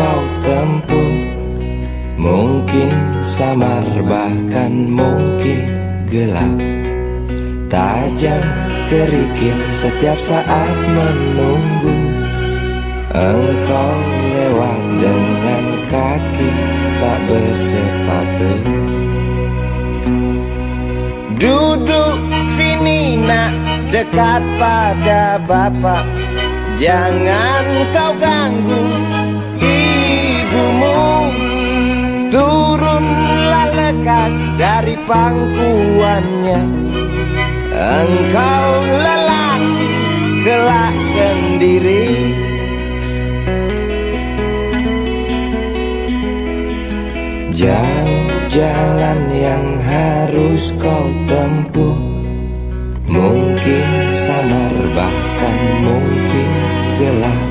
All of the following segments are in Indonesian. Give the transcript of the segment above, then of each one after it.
kau tempuh, mungkin samar bahkan mungkin gelap, tajam kerikil setiap saat menunggu engkau lewat dengan kaki tak bersepatu. Duduk sini nak, dekat pada bapak, jangan kau ganggu ibumu. Turunlah lekas dari pangkuannya, engkau lelaki kelak sendiri. Jauh jalan yang harus kau tempuh, mungkin samar bahkan mungkin gelap.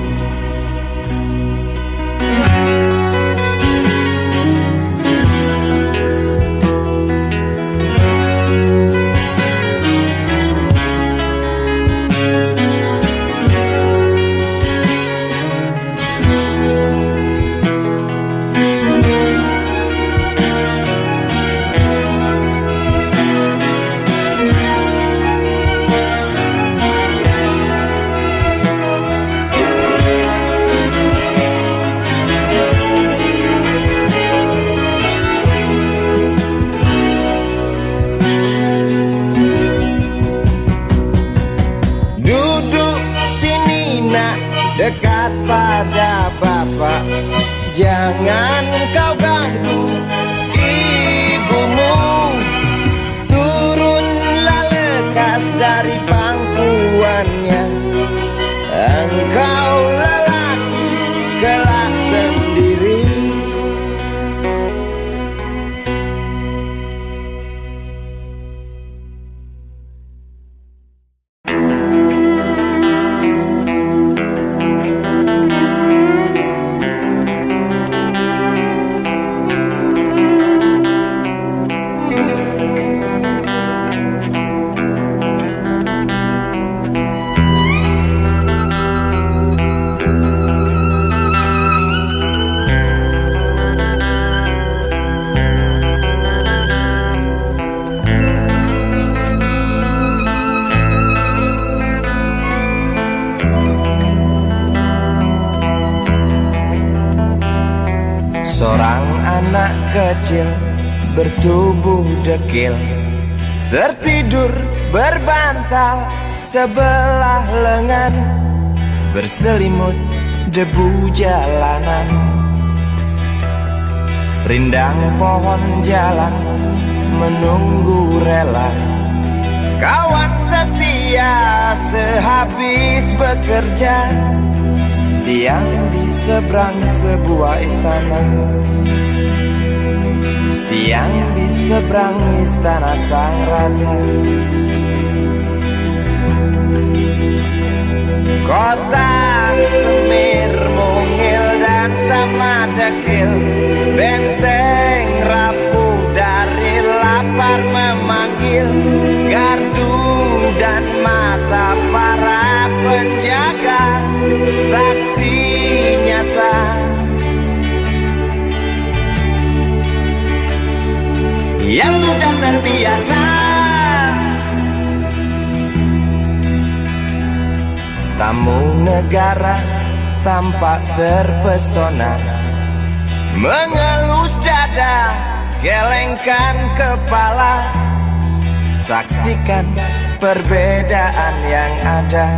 Dekat pada bapak, jangan kau ganggu ibumu. Turunlah lekas dari pangkuannya, engkau lelaki kelak sendiri. Seorang anak kecil bertubuh dekil, tertidur berbantal sebelah lengan, berselimut debu jalanan. Rindang pohon jalan menunggu rela, kawan setia sehabis bekerja. Siang di seberang sebuah istana, siang di seberang istana sang raja. Kota semir mungil dan sama dekil, benteng rapuh dari lapar memanggil. Gardu dan mata para penjaga, saksi nyata. Yang sudah terbiasa tamu negara tampak terpesona, mengelus dada, gelengkan kepala, saksikan perbedaan yang ada.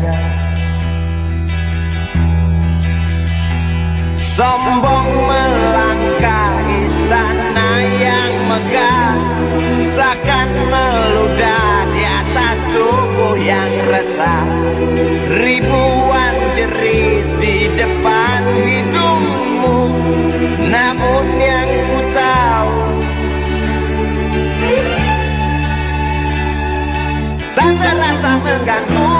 Sombong melangkah istana yang megah, seakan meludah di atas tubuh yang resah. Ribuan jerit di depan hidungmu, namun yang ku tahu tak terasa mengganggu.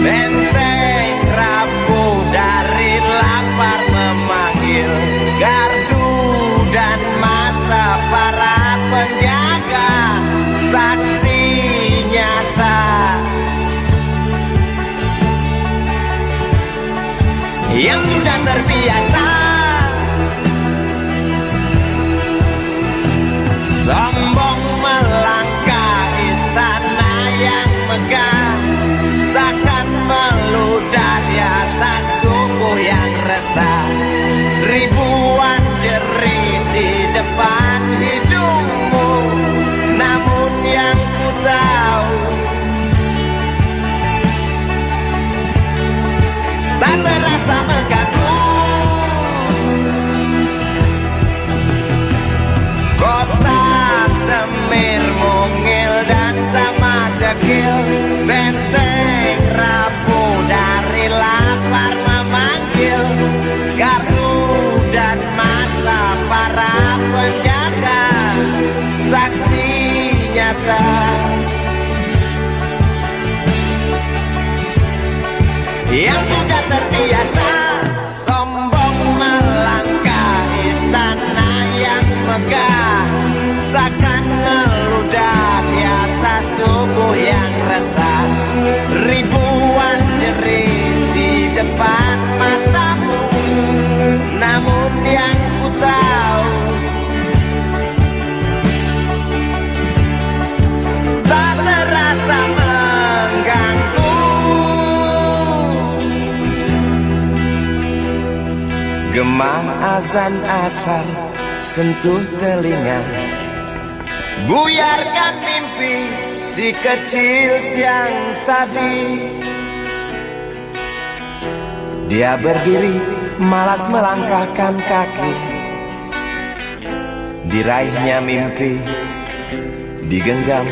Benteng rapuh dari lapar memanggil, gardu dan masa para penjaga, saksi nyata yang sudah terbiasa sombong melangkah istana yang megah, seakan meludah di atas tubuh yang resah. Ribuan jerit di depan hidungmu, namun yang ku tahu tak terasa mengganggu. Kota Semir mungil dan sama dekil, benteng rapuh dari lapar memanggil, gardu dan masa para penjaga, saksi nyata yang sudah terbiasa sombong melangkah istana yang megah, seakan meludah di atas tubuh yang resah. Ribuan jerit di depan matamu, namun yang ku tahu tak terasa mengganggu. Gema azan asar sentuh telinga, buyarkan mimpi si kecil siang tadi. Dia berdiri malas melangkahkan kaki, diraihnya mimpi digenggam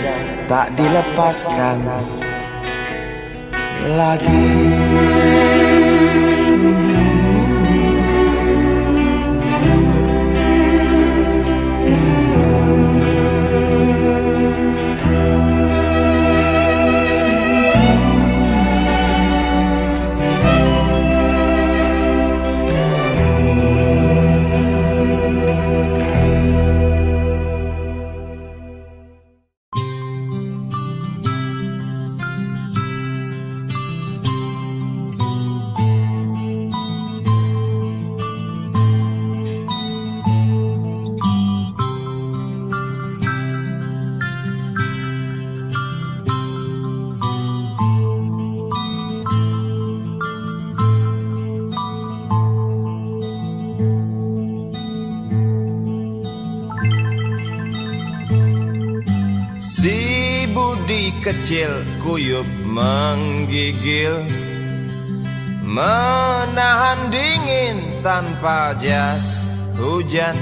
tak dilepaskan lagi. Kecil kuyup menggigil, menahan dingin tanpa jas hujan.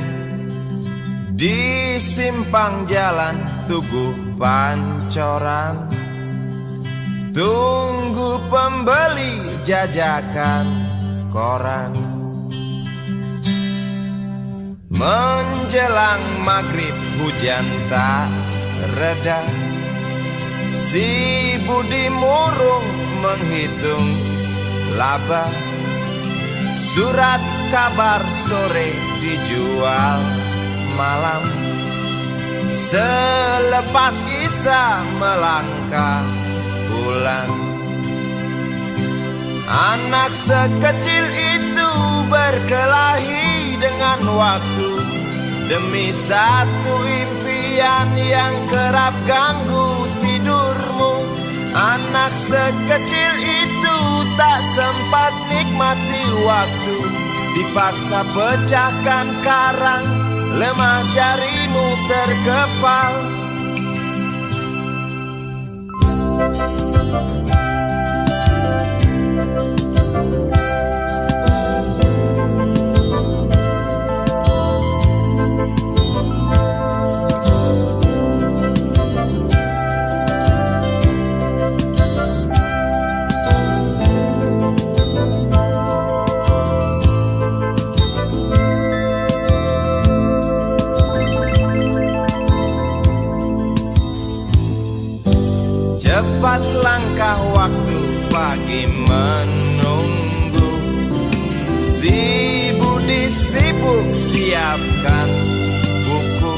Di simpang jalan Tugu Pancoran, tunggu pembeli jajakan koran. Menjelang maghrib hujan tak reda, si Budi murung menghitung laba. Surat kabar sore dijual malam, selepas Isa melangkah pulang. Anak sekecil itu berkelahi dengan waktu demi satu impian yang kerap ganggu tidurmu. Anak sekecil itu tak sempat nikmati waktu, dipaksa pecahkan karang, lemah jarimu terkepal. lagi menunggu. Si Budi sibuk siapkan buku.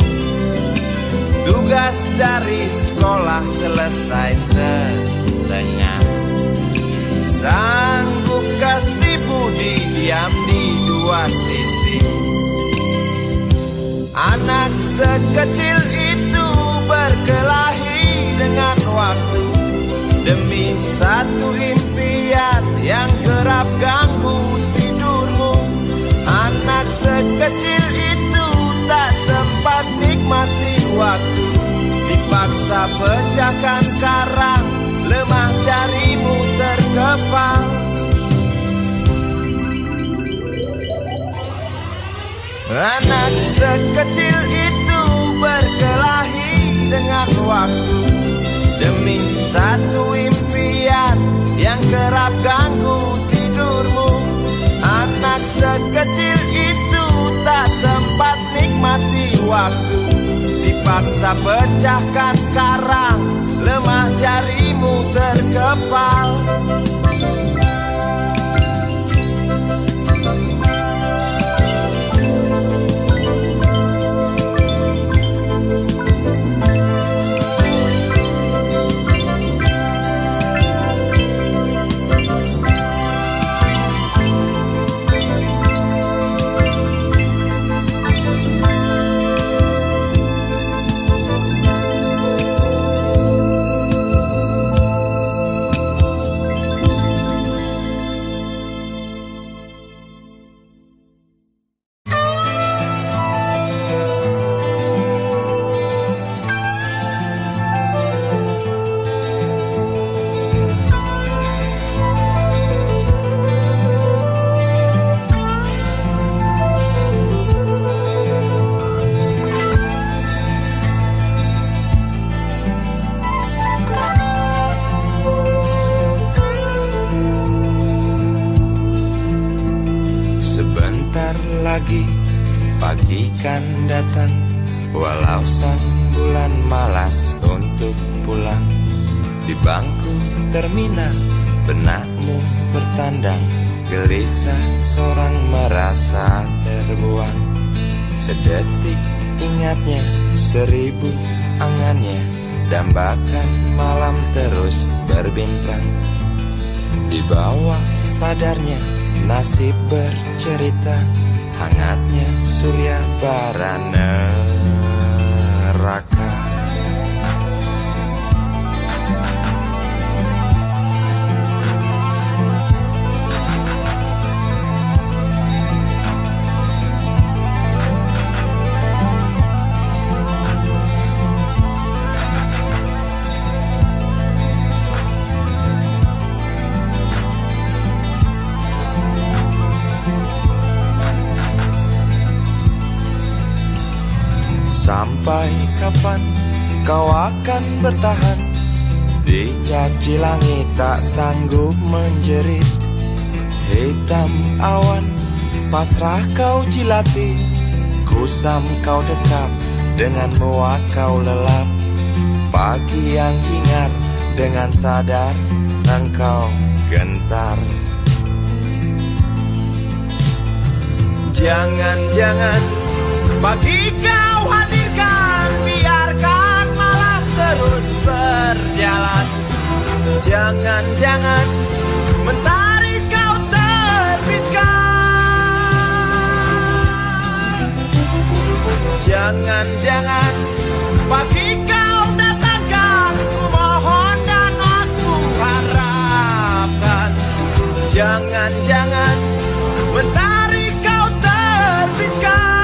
Tugas dari sekolah selesai setengah. Sanggupkah si Budi diam di dua sisi? Anak sekecil itu berkelahi dengan waktu demi satu impian yang kerap ganggu tidurmu. Anak sekecil itu tak sempat nikmati waktu, dipaksa pecahkan karang, lemah jarimu terkepal. Anak sekecil itu berkelahi dengan waktu demi satu impian yang kerap ganggu tidurmu. Anak sekecil itu tak sempat nikmati waktu, dipaksa pecahkan karang, lemah jarimu terkepal. Lagi pagi kan datang, walau sang bulan malas untuk pulang. Di bangku terminal benakmu bertandang, gelisah seorang merasa terbuang. Sedetik ingatnya, seribu angannya, dambakan malam terus berbintang. Di bawah sadarnya nasib bercerita, hangatnya surya bara neraka. Sampai kapan kau akan bertahan? Dicaci langit tak sanggup menjerit. Hitam awan pasrah kau jilati, kusam kau dekap, dengan muak kau lelap. Pagi yang hingar dengan sadar engkau gentar. Jangan-jangan pagi kau hadirkan, biarkan malam terus berjalan. Jangan-jangan mentari kau terbitkan. Jangan-jangan pagi kau datangkan, ku mohon dan aku harapkan. Jangan-jangan mentari kau terbitkan.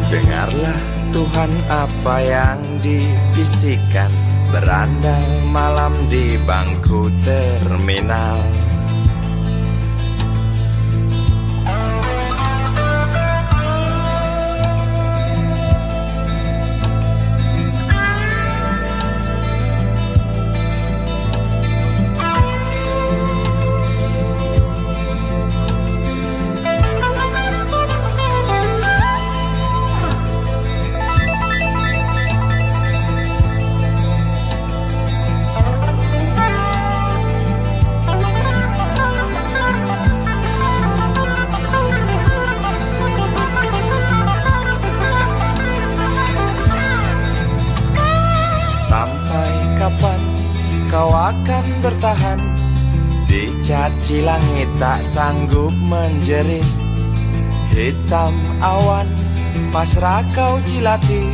Dengarlah Tuhan apa yang dibisikkan, berandal malam di bangku terminal. Caci langit tak sanggup menjerit, hitam awan pasrah kau cilati.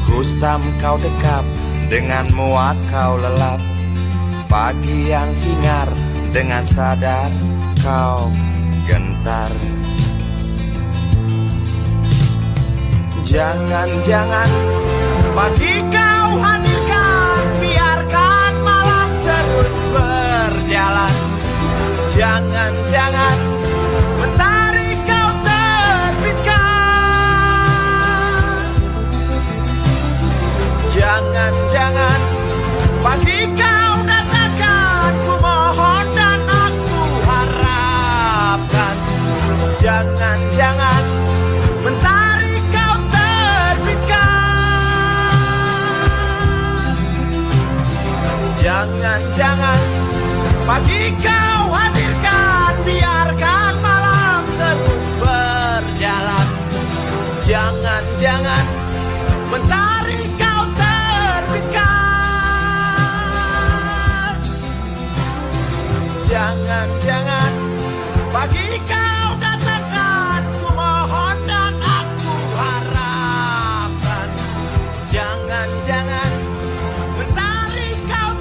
Kusam kau dekap, dengan muak kau lelap. Pagi yang hingar, dengan sadar kau gentar. Jangan-jangan pagi kau hadirkan, biarkan malam terus berjalan. Jangan-jangan mentari kau terbitkan. Jangan-jangan pagi kau datangkan, ku mohon dan aku harapkan. Jangan-jangan mentari kau terbitkan. Jangan-jangan pagi kau hadirkan, biarkan malam terus berjalan. Jangan-jangan mentari kau terbitkan. Jangan-jangan pagi kau datangkan, ku mohon dan aku harapkan. Jangan-jangan mentari kau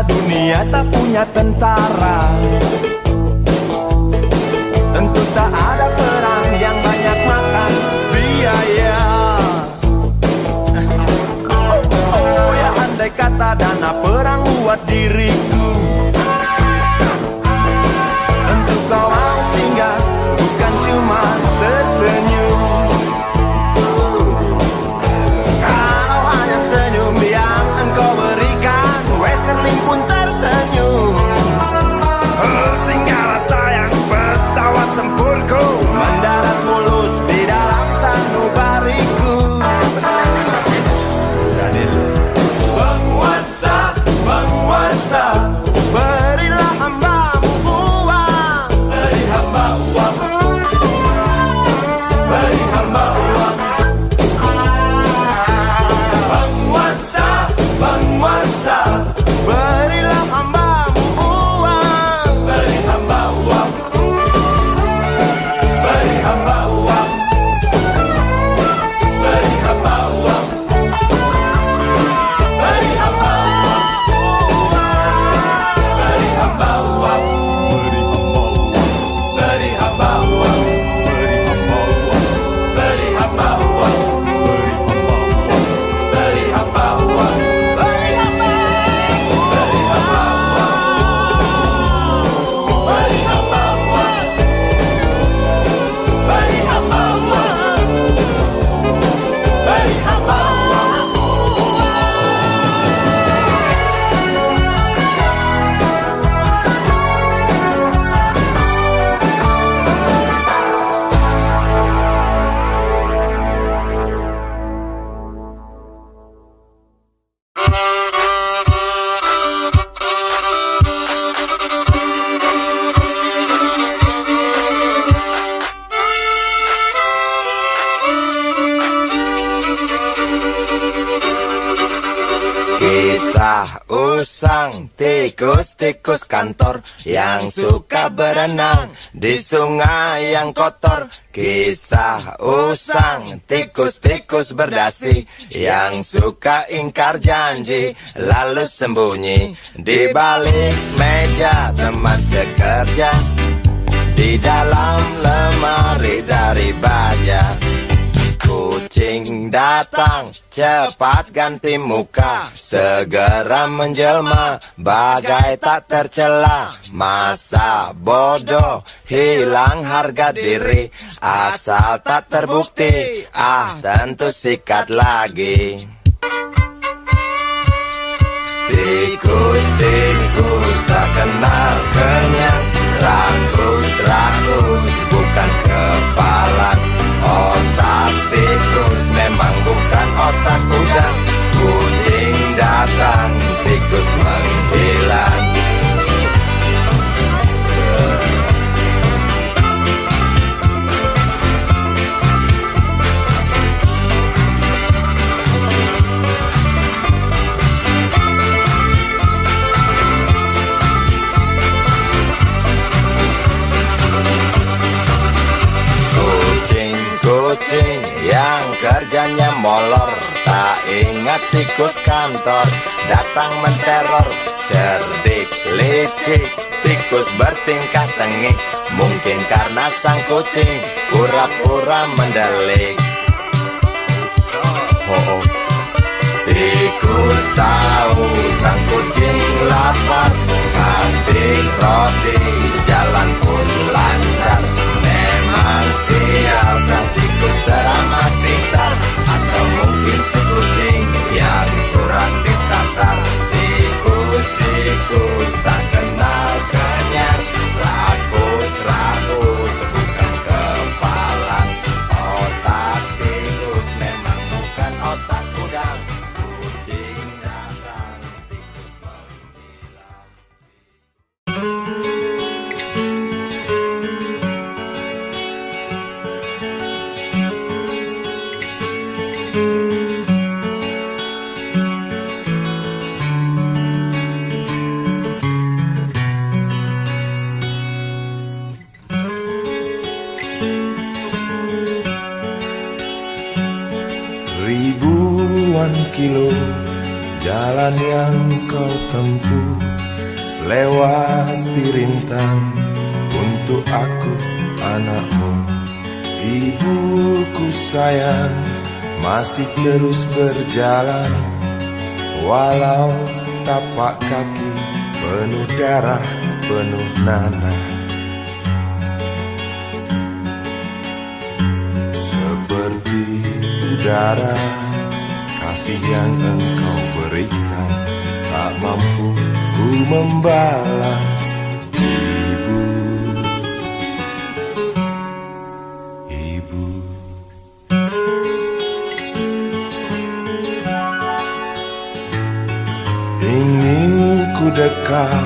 dunia tak punya tentara, tentu tak ada perang yang banyak makan biaya. Oh ya, andai kata dana perang buat diriku, tentu kau mau singgah, bukan cuma tersenyum. Kalau hanya senyum yang engkau berikan, Kisah usang tikus-tikus kantor yang suka berenang di sungai yang kotor. Kisah usang tikus-tikus berdasi yang suka ingkar janji lalu sembunyi di balik meja teman sekerja, di dalam lemari dari baja. Kucing datang, cepat ganti muka, segera menjelma, bagai tak tercela. Masa bodoh, hilang harga diri, asal tak terbukti, tentu sikat lagi. Tikus-tikus tak kenal kenyang, rakus-rakus bukan kepalan. Otak tikus memang bukan otak udang. Kucing datang, tikus menghilang. Kucing yang kerjanya molor, tak ingat tikus kantor datang menteror. Cerdik licik, tikus bertingkah tengik, mungkin karena sang kucing pura-pura mendelik. Tikus tahu sang kucing lapar, kasih roti, jalan pun lancar. Memang sial sang tikus teramat pintar, atau mungkin si kucing yang kurang ditatar. Tikus-tikus tak kenal kenyang, rakus-rakus bukan kepalan. Otak tikus memang bukan otak udang. Kucing datang, tikus menghilang. Ribuan kilo jalan yang kau tempuh, lewati rintang untuk aku anakmu. Ibuku sayang masih terus berjalan, walau tapak kaki penuh darah, penuh nanah. Seperti udara, kasih yang engkau berikan tak mampu ku membalas. Ibu, ibu. Ingin ku dekat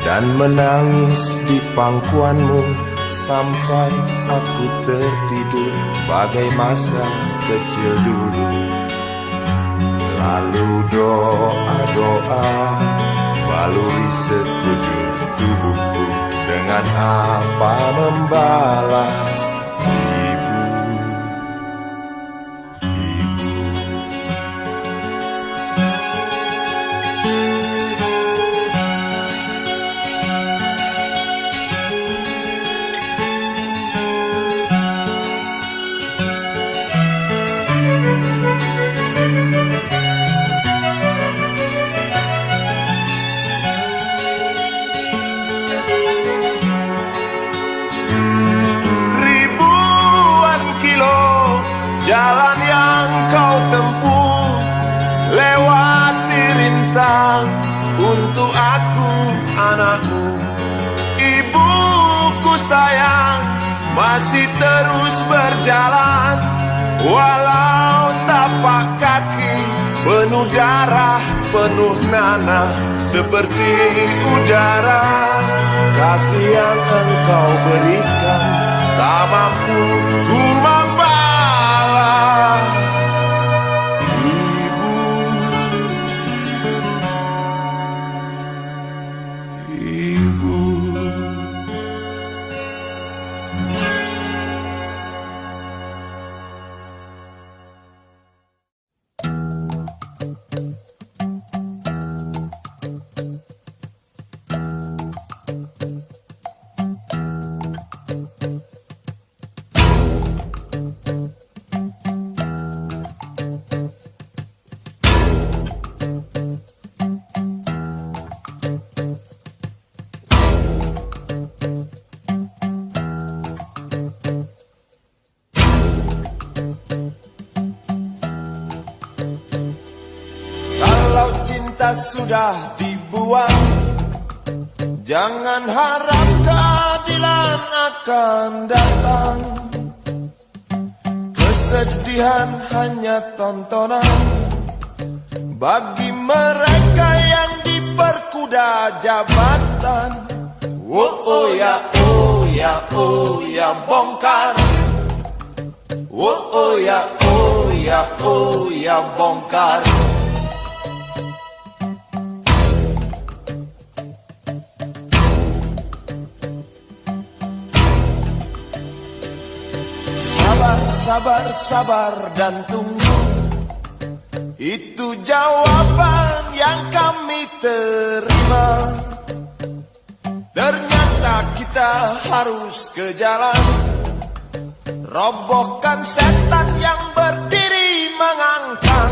dan menangis di pangkuanmu sampai aku tertidur bagai masa kecil dulu. Lalu doa-doa baluri sekujur tubuhku, dengan apa membalas. Ibu, ibu. Jalan yang kau tempuh, lewati rintang untuk aku anakmu. Ibuku sayang masih terus berjalan, walau tapak kaki penuh darah, penuh nanah. Seperti udara, kasih yang engkau berikan tak mampu ku membalas. Ibu, sudah dibuang. Jangan harap keadilan akan datang. Kesedihan hanya tontonan bagi mereka yang diperkuda jabatan. Oh ya, oh ya, oh ya, bongkar. Oh ya, oh ya, oh ya, bongkar. Sabar, sabar, sabar dan tunggu. Itu jawaban yang kami terima. Ternyata kita harus ke jalan, robohkan setan yang berdiri mengangkang.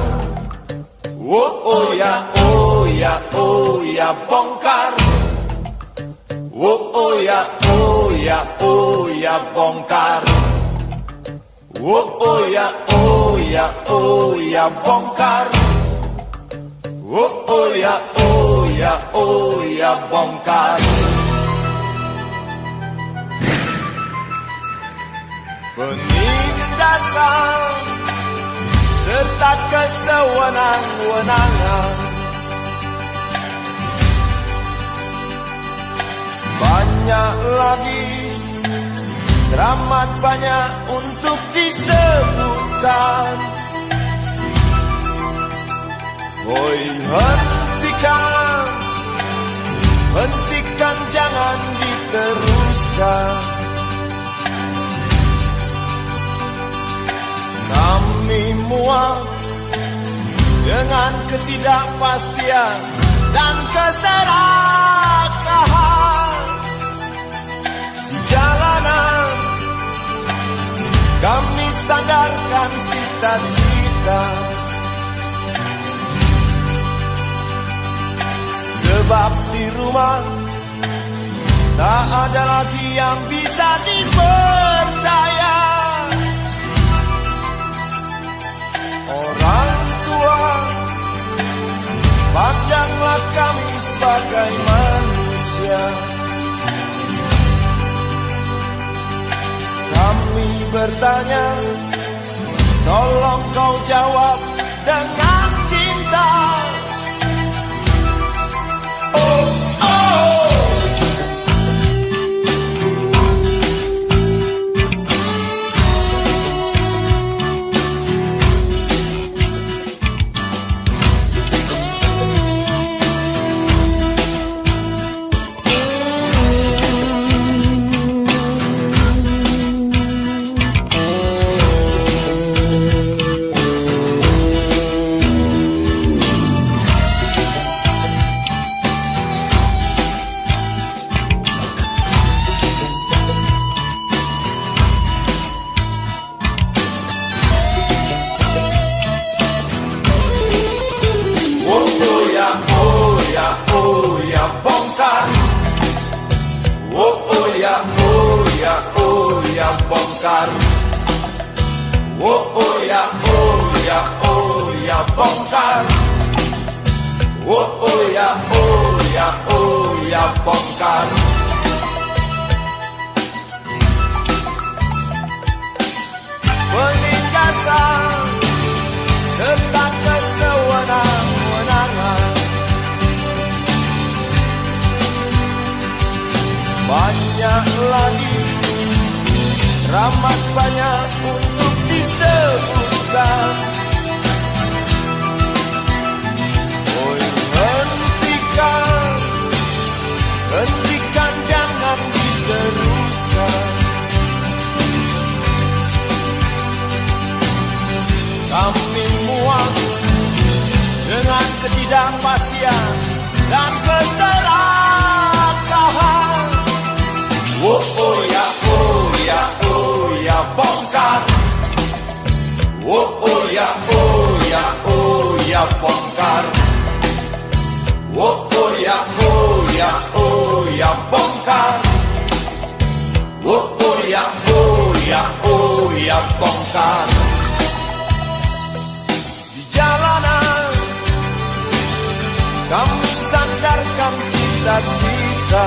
Oh ya, oh ya, oh ya, bongkar. Oh ya, oh ya, oh ya, bongkar. Oh ya, oh ya, oh ya, bongkar. Oh ya, oh ya, oh ya, bongkar. Penindasan serta kesewenang-wenangan, banyak lagi, teramat banyak untuk disebutkan. Hoi, hentikan, hentikan, jangan diteruskan. Kami muak dengan ketidakpastian dan keserakahan di jalanan. Kami sandarkan cita-cita, sebab di rumah tak ada lagi yang bisa dipercaya. Orang tua, pandanglah kami sebagai manusia. Kami bertanya, tolong kau jawab dengan cinta. Oh, oh. Bongkar. Oh ya, oh ya, oh ya, bongkar. Oh ya, oh ya, oh ya, bongkar. Penindasan serta kesewenang-wenangan, banyak lagi, teramat banyak untuk disebutkan. Oh, hentikan, hentikan, jangan diteruskan. Kami muak dengan ketidakpastian dan keserakahan. Oh ya, oh ya, oh ya, bongkar. Oh ya, oh ya, oh ya, bongkar. Oh ya, oh ya, oh ya, bongkar. Oh ya, oh ya, oh ya, bongkar. Di jalanan Kami sandarkan cita-cita,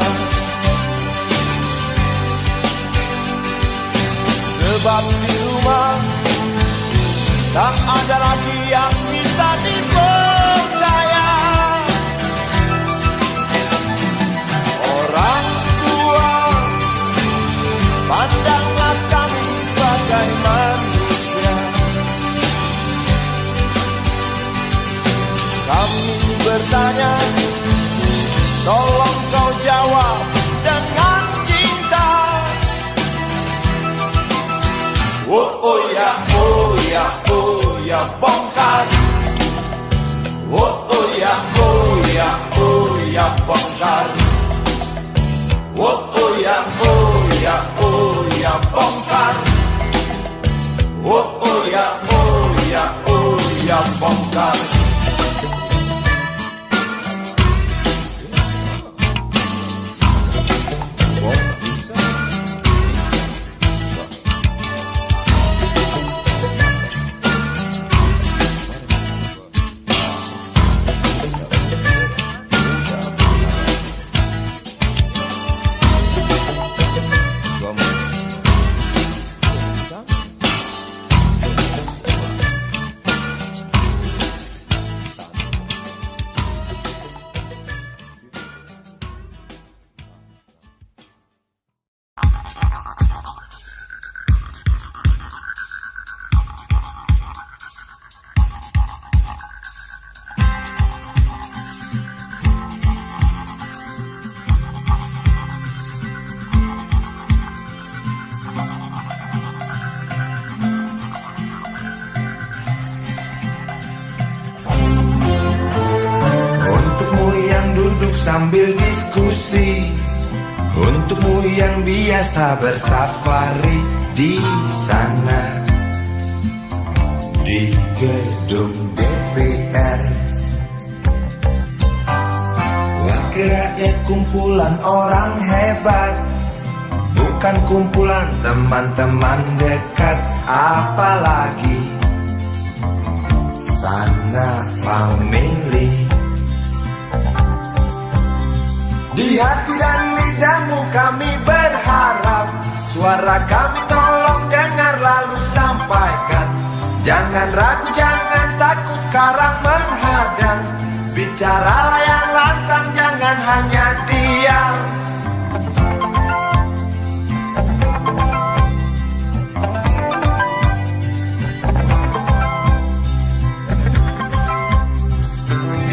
sebab di rumah tak ada lagi yang bisa dipercaya. Orang tua, pandanglah kami sebagai manusia. Kami bertanya, tolong kau jawab dengan cinta. Oh ya, oh ya, oh ya, bongkar. Oh ya, oh ya, oh ya, bongkar. Oh ya, oh ya, oh ya, bongkar. Oh ya, oh ya, oh ya, bongkar. Sambil diskusi, untukmu yang biasa bersafari di sana, di gedung DPR. Wakil rakyat kumpulan orang hebat, bukan kumpulan teman-teman dekat, apalagi sana family. Di hati dan lidahmu kami berharap, suara kami tolong dengar lalu sampaikan. Jangan ragu, jangan takut karang menghadang. Bicaralah yang lantang, jangan hanya diam.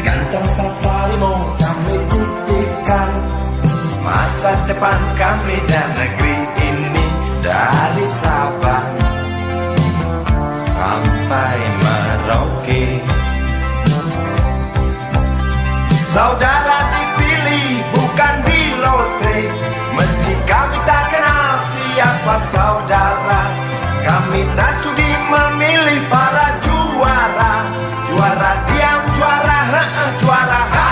Kantong safarimu kami titipkan, masa depan kami dan negeri ini, dari Sabang sampai Merauke. Saudara dipilih bukan di lotre, meski kami tak kenal siapa saudara. Kami tak sudi memilih para juara, juara diam, juara juara ha.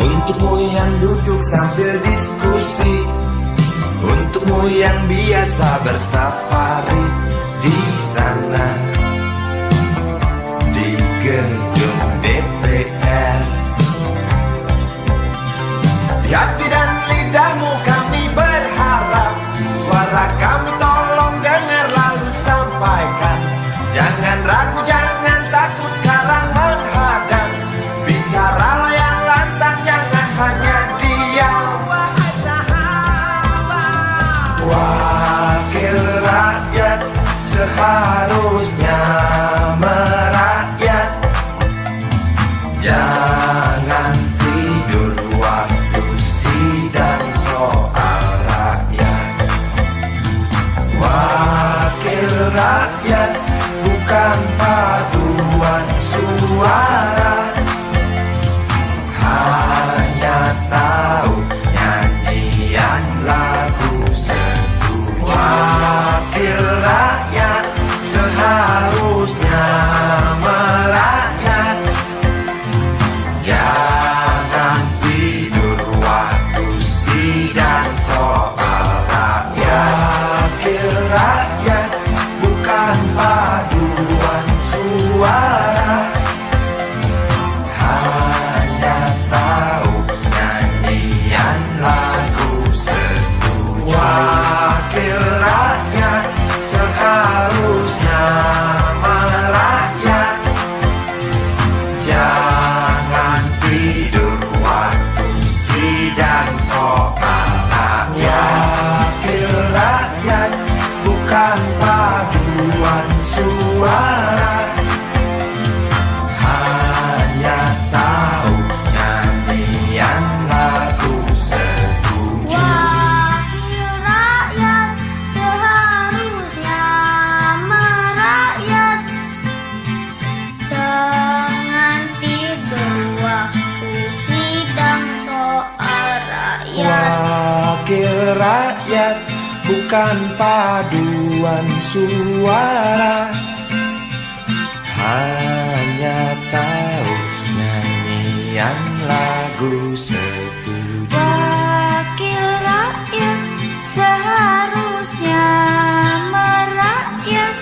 Untukmu yang duduk sambil diskusi, untukmu yang biasa bersafari di sana, di gedung DPR. Di hati dan lidahmu kami berharap, suara kami tolong dengar lalu sampaikan. Jangan ragu, jangan takut karang menghadang. Bicaralah yang lantang, jangan hanya diam. Wakil rakyat seharusnya merakyat, jangan sidang soal rakyat. Wakil rakyat bukan paduan suara, hanya tahu nyanyian lagu setuju. Wakil rakyat seharusnya merakyat,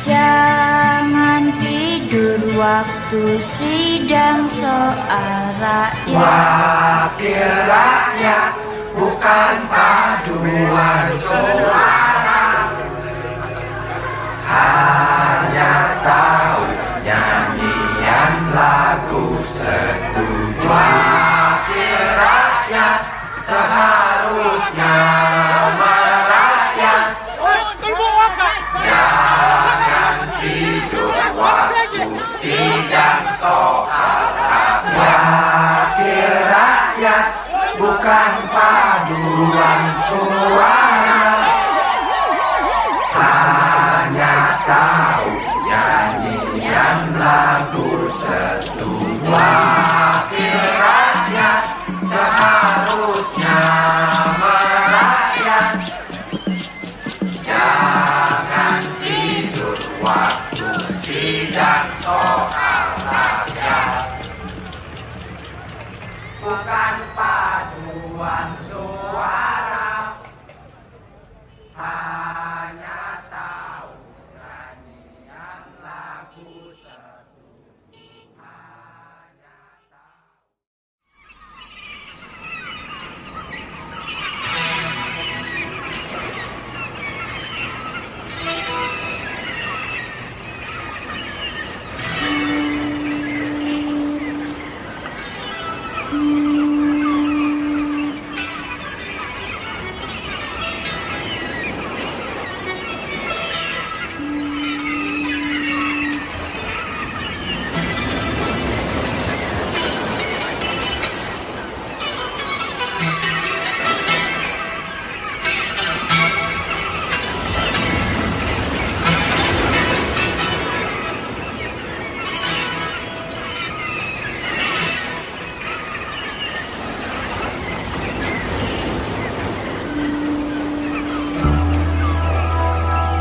jangan tidur waktu sidang soal rakyat. Wakil rakyat bukan paduan suara, hanya tahu nyanyian lagu setuju. Wakil rakyat seharusnya merakyat, jangan tidur waktu sidang soal rakyat. Wakil rakyat bukan paduan suara, hanya tahu nyanyian lagu setuju. Wakil rakyat seharusnya merakyat, jangan tidur waktu sidang soal rakyat. Bukan paduan suara, hanya tahu nyanyian lagu setuju.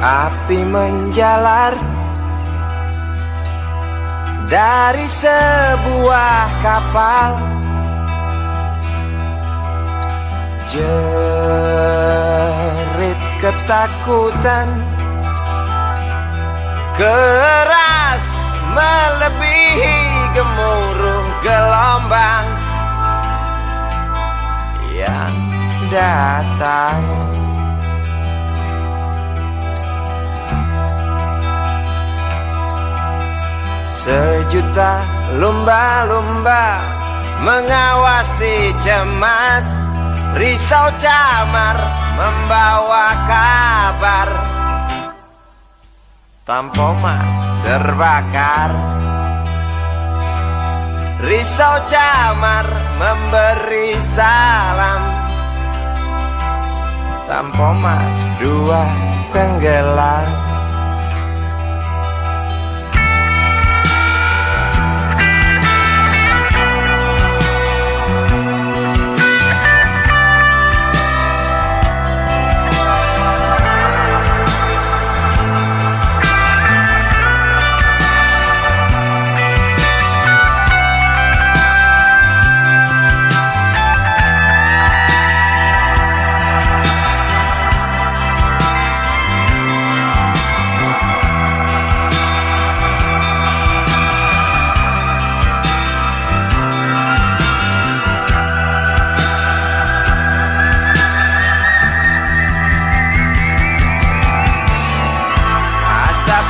Api menjalar dari sebuah kapal, jerit ketakutan keras melebihi gemuruh gelombang yang datang. Sejuta lumba-lumba mengawasi cemas, risau camar membawa kabar. Tampomas terbakar, risau camar memberi salam. Tampomas dua tenggelam.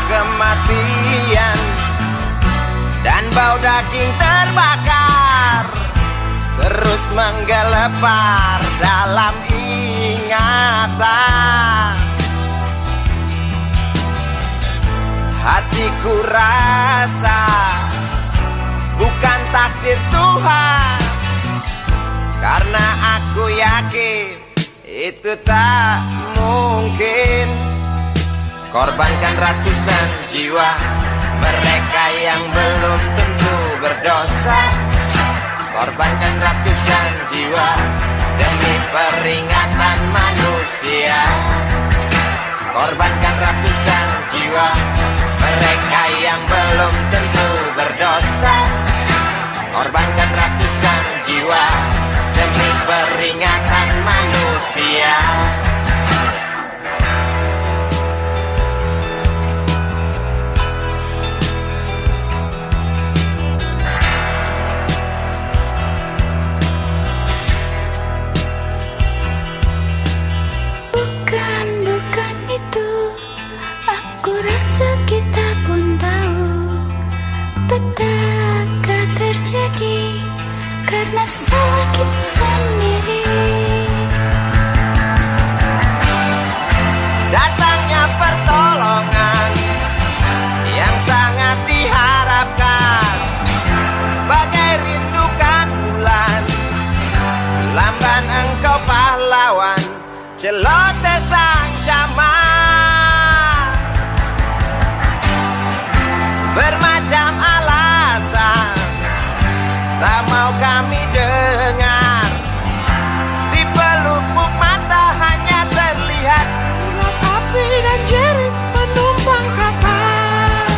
Kematian dan bau daging terbakar terus menggelepar dalam ingatan. Hatiku rasa bukan takdir Tuhan, karena aku yakin itu tak mungkin. Korbankan ratusan jiwa mereka yang belum tentu berdosa, korbankan ratusan jiwa demi peringatan manusia. Korbankan ratusan jiwa mereka yang belum tentu berdosa. Korbankan ratusan jiwa demi peringatan manusia. Bukan itu, aku rasa kita pun tahu petaka terjadi karena salah kita sendiri. Datangnya pertolongan yang sangat diharapkan, bagai rindukan bulan, lamban engkau pahlawan, celoteh sang camat. Bermacam alasan tak mau kami dengar, di pelupuk mata hanya terlihat urat api dan jerit penumpang kapal.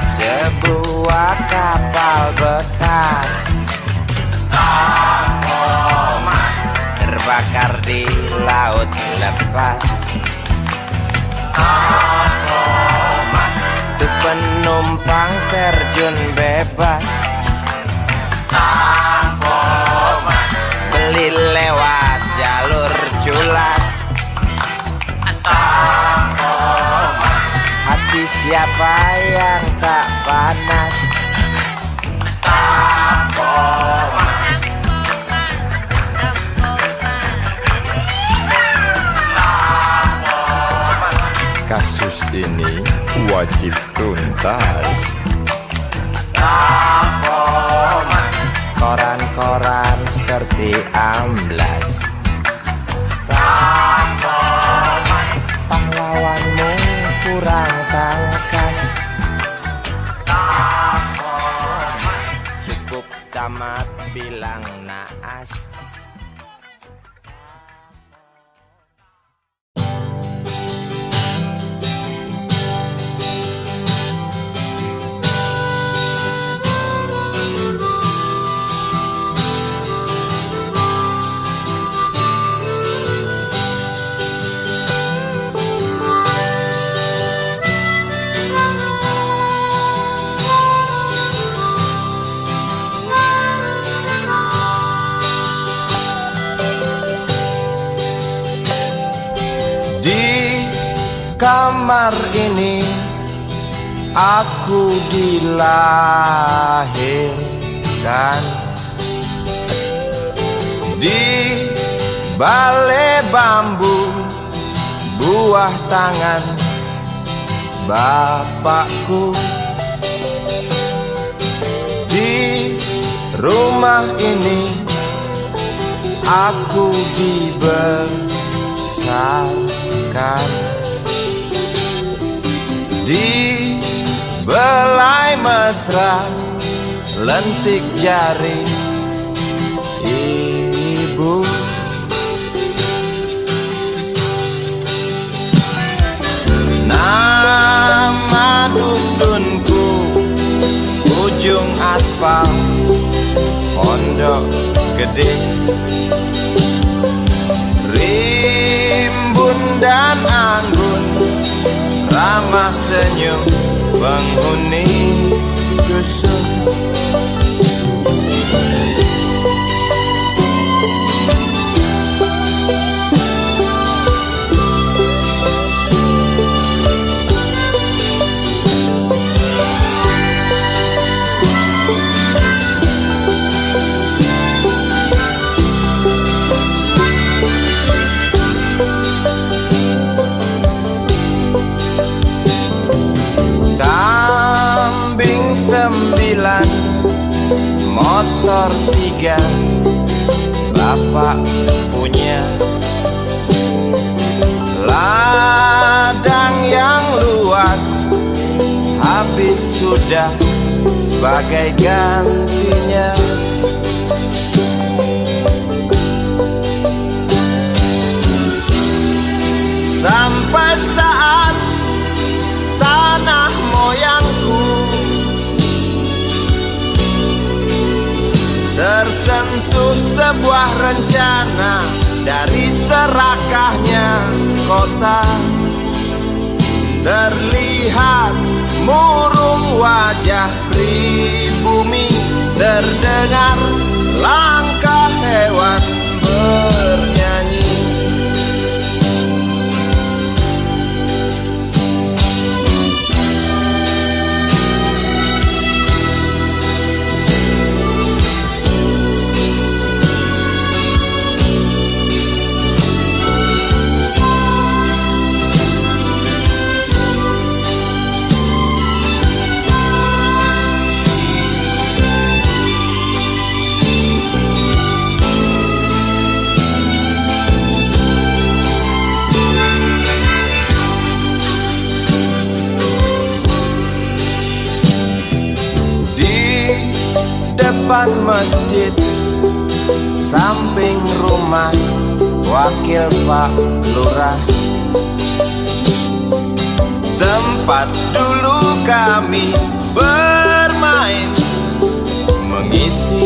Sebuah kapal bekas terbakar di laut lepas. Tuh penumpang terjun bebas, beli lewat jalur culas. Hati siapa yang tak panas? Kasus ini wajib tuntas. Koran-koran seperti amblas. Pahlawanmu kurang tangkas. Cukup tamat bilang naas. Kamar ini aku dilahirkan, di balai bambu buah tangan bapakku. Di rumah ini aku dibesarkan, di belai mesra lentik jari ibu. Nama dusunku ujung aspal Pondok Gede. Rimbun dan anggun ramah senyum penghuni dusun. Kambing 9, motor 3, bapak punya. Ladang yang luas habis habis sudah sebagai gantinya. Sampai saat tanah moyangku tersentuh sebuah rencana dari serakahnya kota. Terlihat murung wajah pribumi, terdengar langkah hewan bernyanyi. Depan masjid, samping rumah wakil Pak Lurah, tempat dulu kami bermain, mengisi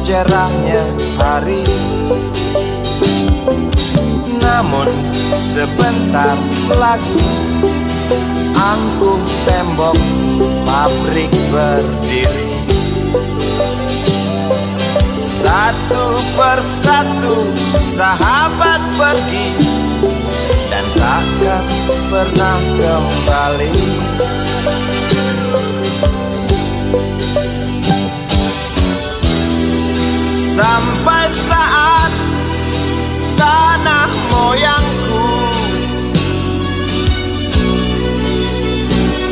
cerahnya hari. Namun sebentar lagi angkuh tembok pabrik berdiri. Satu persatu sahabat pergi dan takkan pernah kembali. Sampai saat tanah moyangku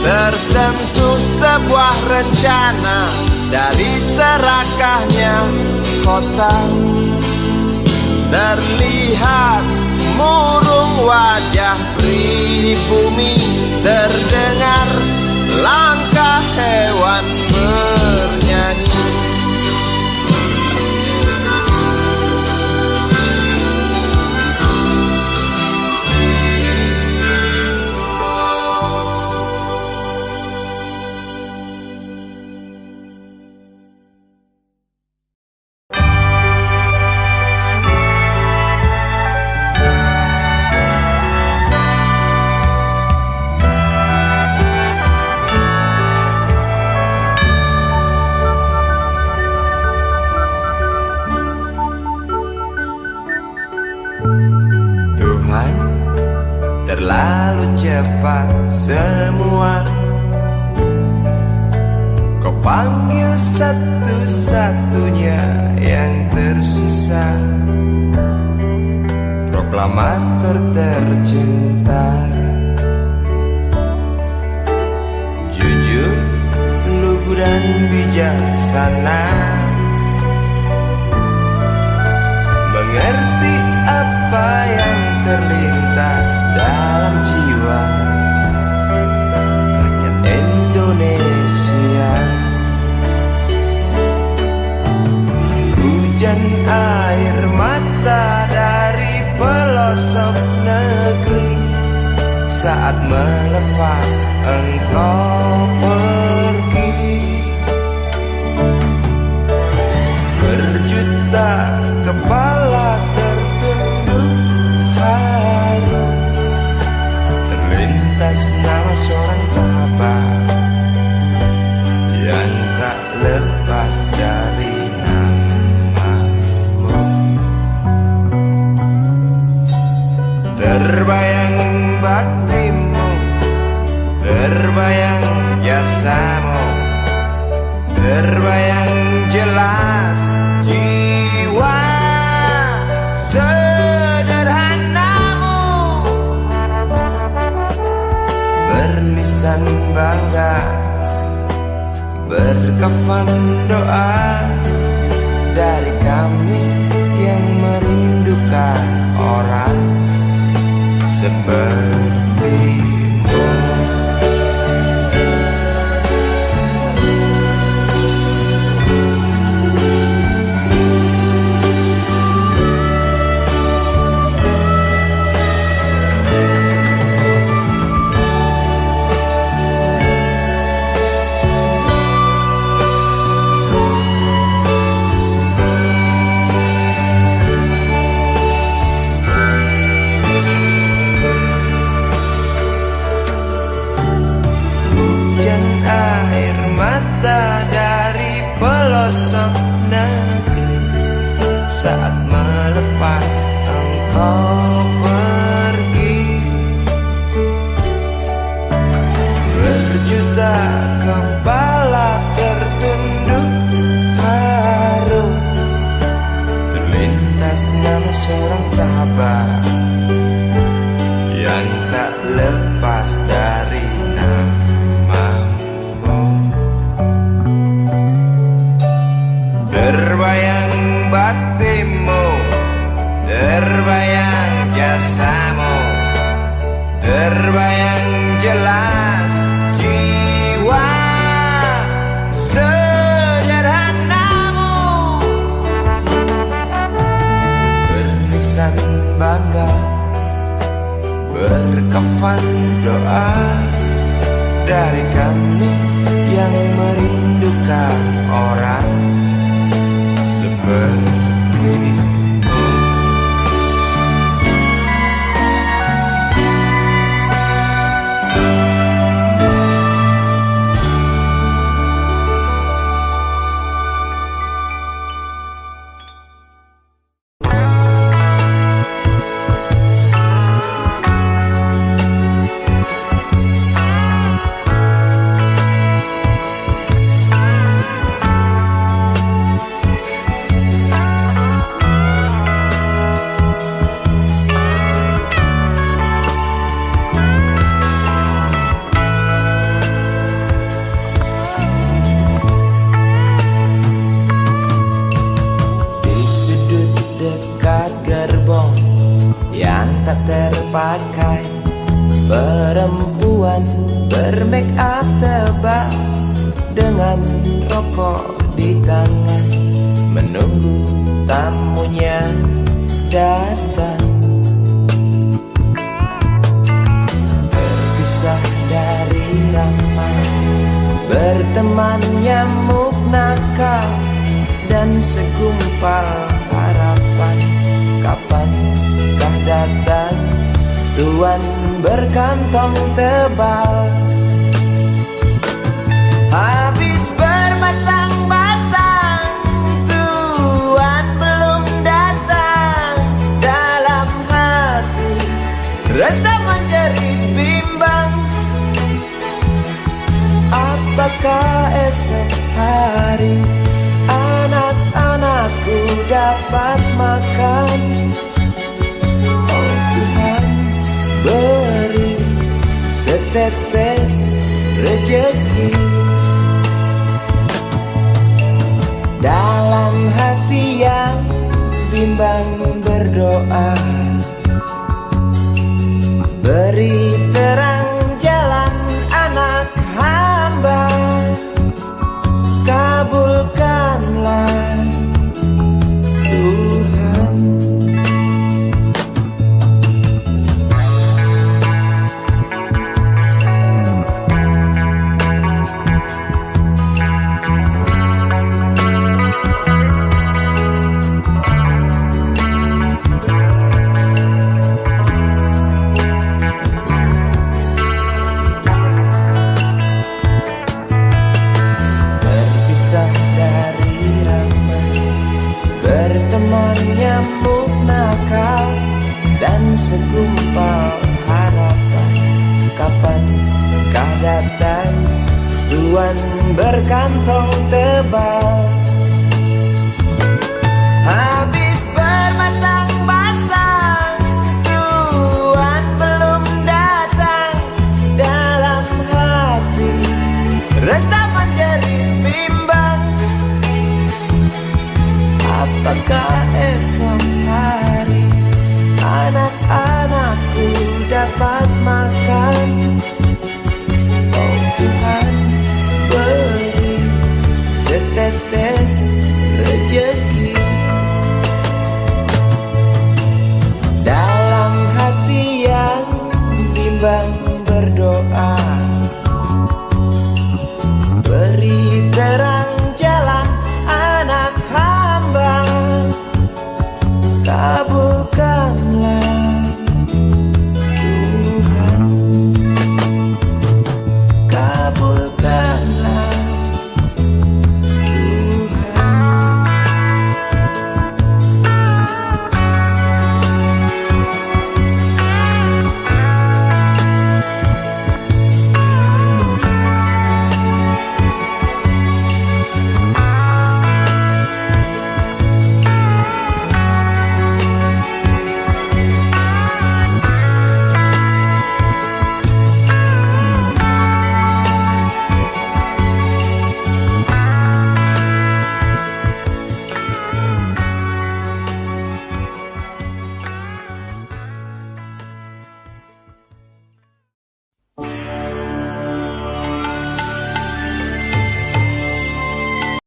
tersentuh sebuah rencana dari serakahnya kota. Terlihat murung wajah pribumi, terdengar langkah hewan bernyanyi. Terlalu cepat semua, kau panggil satu-satunya yang tersisa, proklamator tercinta. Jujur, lugu dan bijaksana, mengerti apa yang terlintas dalam jiwa rakyat Indonesia. Hujan air mata dari pelosok negeri saat melepas engkau pergi. Berjuta kepala tertunduk haru, terlintas nama seorang sahabat yang tak lepas dari namamu. Terbayang baktimu, terbayang jasamu, terbayang jelas jiwa sederhanamu, berlisan bangga, berkafan doa dari kami yang merindukan orang sepertimu. mata dari pelosok negeri saat melepas engkau pergi. Berjuta kepala tertunduk haru, terlintas nama seorang sahabat yang tak lepas dari namamu. Terbayang baktimu, terbayang jasamu, terbayang jelas jiwa sederhanamu. Berlisan bangga, berkafan doa dari kami yang merindukan orang sepertimu. Tak terpakai, perempuan bermake up tebal dengan rokok di tangan, menunggu tamunya datang. Terpisah dari ramai, berteman nyamuk nakal dan segumpal harapan. Kapankah datang tuan berkantong tebal? Habis bermasang-masang, tuan belum datang. Dalam hati rasa menjerit bimbang, apakah esok hari anak-anakku dapat makan? Oh Tuhan, beri setetes rezeki. Dalam hati yang bimbang berdoa, beri terang jalan anak hamba, kabulkanlah Tuhan. Nyamuk nakal dan segumpal harapan, kapankah datang tuan berkantong tebal?